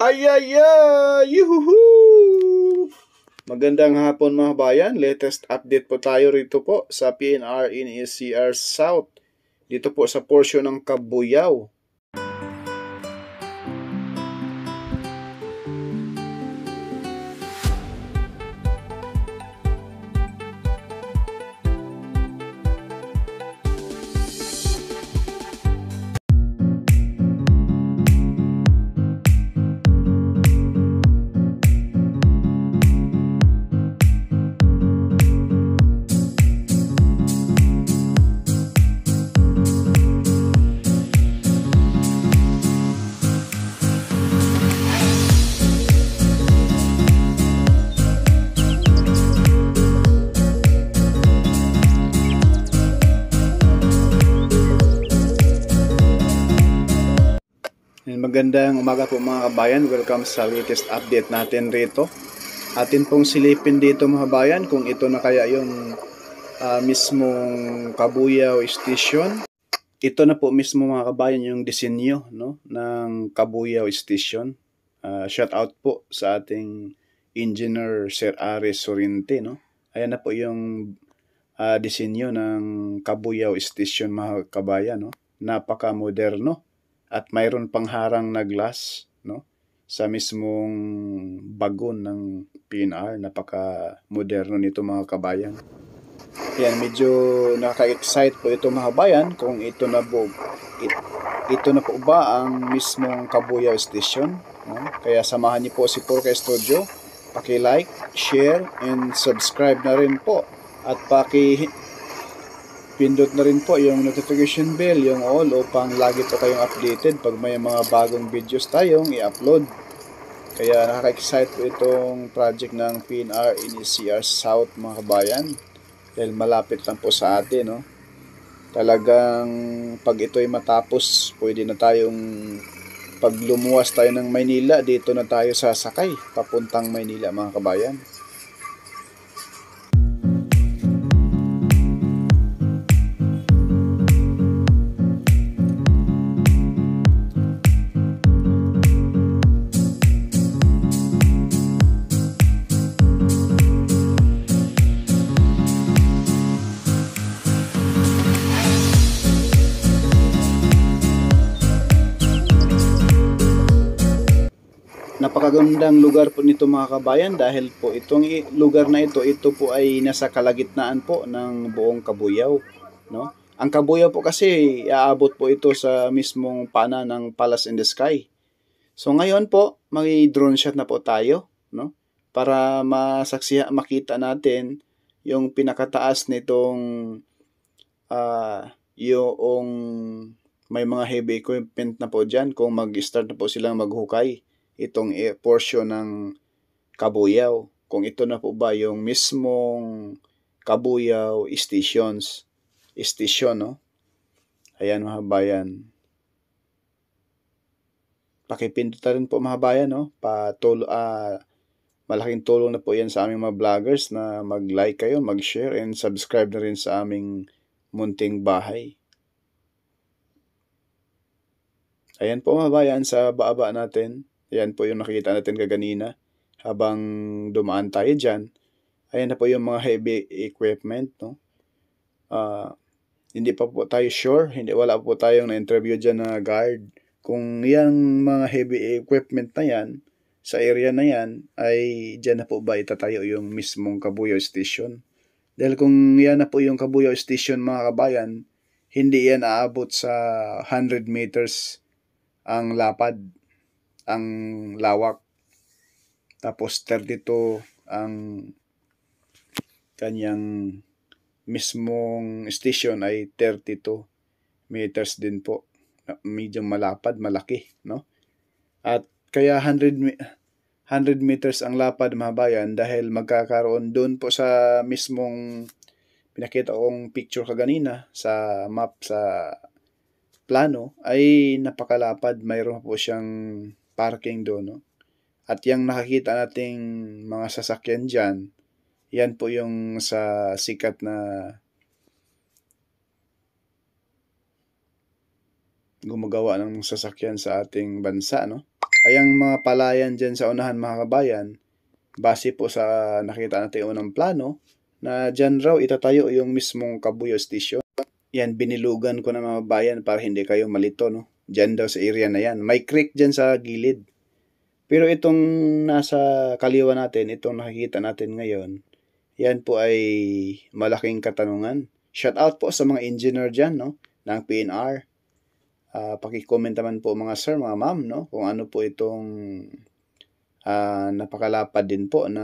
Ay! Yuhuhu! Magandang hapon mga bayan. Latest update po tayo rito po sa PNR NSCR South. Dito po sa portion ng Kabuyao. Magandang umaga po mga kabayan. Welcome sa latest update natin rito. Atin pong silipin dito mga kabayan kung ito na kaya yung mismong Kabuyao Station. Ito na po mismo mga kabayan yung disenyo, no, ng Kabuyao Station. Shout out po sa ating engineer Sir Ares Sorinte, no. Ayan na po yung disenyo ng Kabuyao Station mga kabayan, no. Napaka-moderno. At mayroon pang harang na glass, no, sa mismong bagon ng PNR. Napaka-moderno nito mga kabayan. Yan, medyo nakaka-excite po ito mga kabayan kung ito na po ba ang mismong Kabuyao Station, no? Kaya samahan niyo po si Porca Studio. Paki-like, share, and subscribe na rin po. At pindot na rin po yung notification bell, yung all, upang lagi po kayong updated pag may mga bagong videos tayong i-upload. Kaya nakaka-excite po itong project ng PNR NSCR South mga kabayan. Dahil malapit lang po sa atin, no? Talagang pag ito'y matapos, pwede na tayong pag lumuwas tayo ng Maynila, dito na tayo sasakay papuntang Maynila mga kabayan. Napakagandang lugar po nito mga kabayan dahil po itong lugar na ito po ay nasa kalagitnaan po ng buong Kabuyao, no? Ang Kabuyao po kasi aabot po ito sa mismong pana ng Palace in the Sky. So ngayon po, mag-drone shot na po tayo, no? Para makita natin yung pinakataas nitong yung may mga heavy equipment na po diyan kung mag-start na po silang maghukay itong portion ng Kabuyao. Kung ito na po ba yung mismong Kabuyao station, no? Ayan mga bayan. Pakipindot na rin po mga bayan, no? Malaking tulong na po yan sa aming mga vloggers na mag-like kayo, mag-share, and subscribe na rin sa aming munting bahay. Ayan po mga bayan sa baba natin. Ayan po yung nakikita natin kaganina habang dumaan tayo dyan. Ayan na po yung mga heavy equipment, no? Hindi pa po tayo sure, wala po tayong na-interview dyan na guard. Kung yung mga heavy equipment na yan, sa area na yan, ay dyan na po ba itatayo yung mismong Kabuyao Station? Dahil kung yan na po yung Kabuyao Station mga kabayan, hindi yan aabot sa 100 meters ang lapad, ang lawak. Tapos 32 ang kanyang mismong station ay 32 meters din po. Medyo malapad, malaki, no? At kaya 100 meters ang lapad mga bayan dahil magkakaroon doon po sa mismong pinakita kong picture kaganina sa map, sa plano, ay napakalapad. Mayroon po siyang parking doon, no? At yung nakakita nating mga sasakyan dyan, yan po yung sa sikat na gumagawa ng sasakyan sa ating bansa, no? Ay ang mga palayan dyan sa unahan mga kabayan, base po sa nakita natin unang plano, na dyan raw itatayo yung mismong Kabuyaw Station. Yan, binilugan ko na mga kabayan para hindi kayo malito, no? Dyan daw sa area na yan. May creek dyan sa gilid. Pero itong nasa kaliwa natin, itong nakikita natin ngayon, yan po ay malaking katanungan. Shout out po sa mga engineer dyan, no? Ng PNR. Paki-comment naman po mga sir, mga ma'am, no? Kung ano po itong napakalapad din po na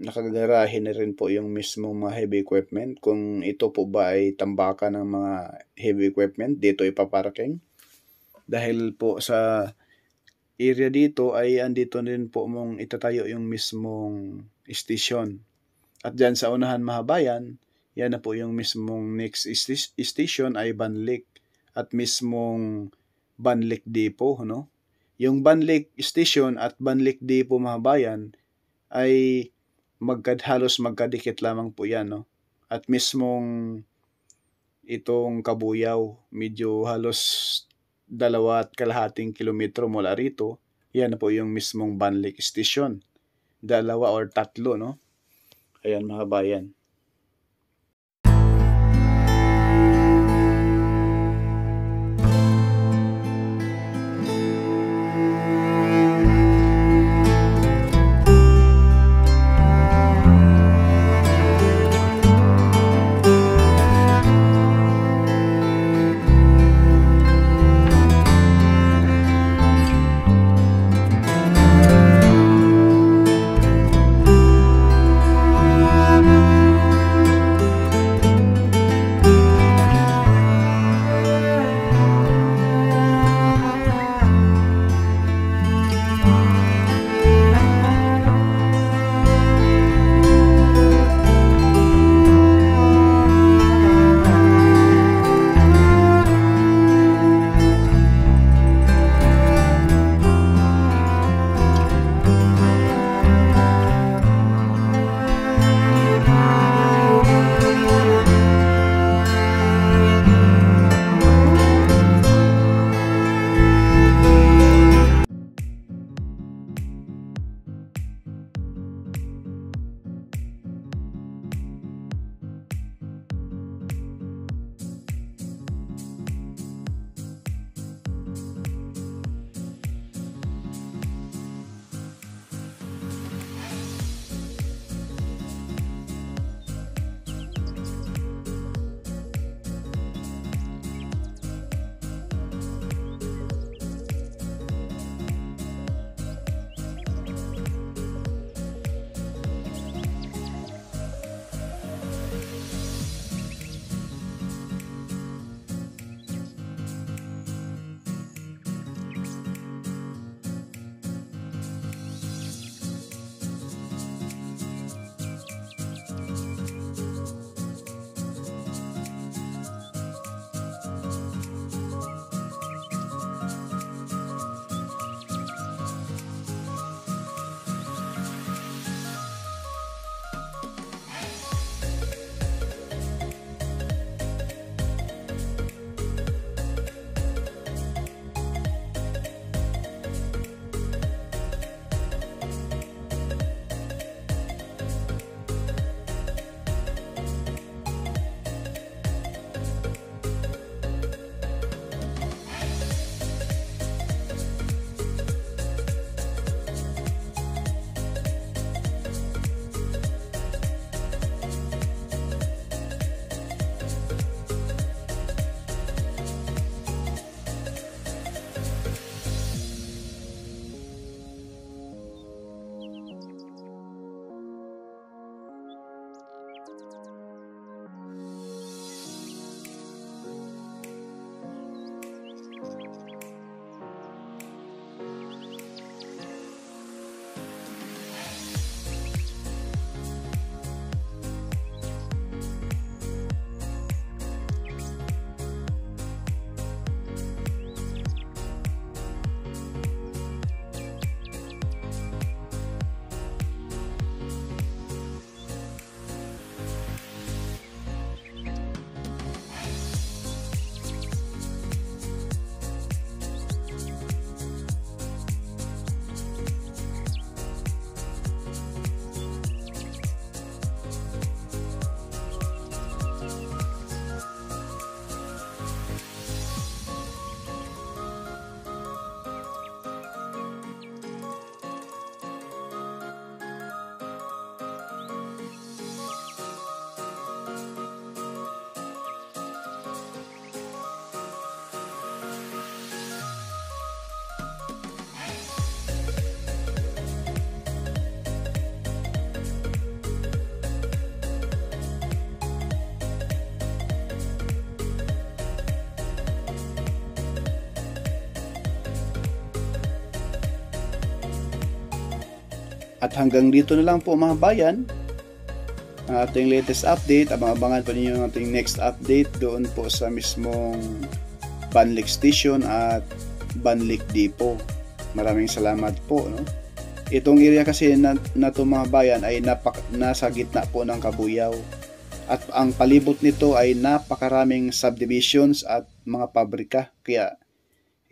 nakagarahe na rin po yung mismo mga heavy equipment. Kung ito po ba ay tambakan ng mga heavy equipment, dito ipaparking. Dahil po sa area dito ay andito rin po mong itatayo yung mismong station. At dyan sa unahan mga bayan, yan na po yung mismong next station ay Banlik at mismong Banlik Depot, no? Yung Banlik Station at Banlik Depot mga bayan ay halos magkadikit lamang po yan, no? At mismong itong Kabuyaw, medyo halos 2.5 kilometro mula rito, yan na po yung mismong Banlik Station. 2 or 3, no? Ayan mga bayan. At hanggang dito na lang po mga bayan ang ating latest update. Abang-abangan po ninyo ang ating next update doon po sa mismong Banlic Station at Banlic Depot. Maraming salamat po. No? Itong area kasi na to mga bayan ay nasa gitna po ng Kabuyaw. At ang palibot nito ay napakaraming subdivisions at mga pabrika. Kaya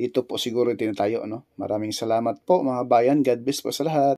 ito po siguro tinatayo. No? Maraming salamat po mga bayan. God bless po sa lahat.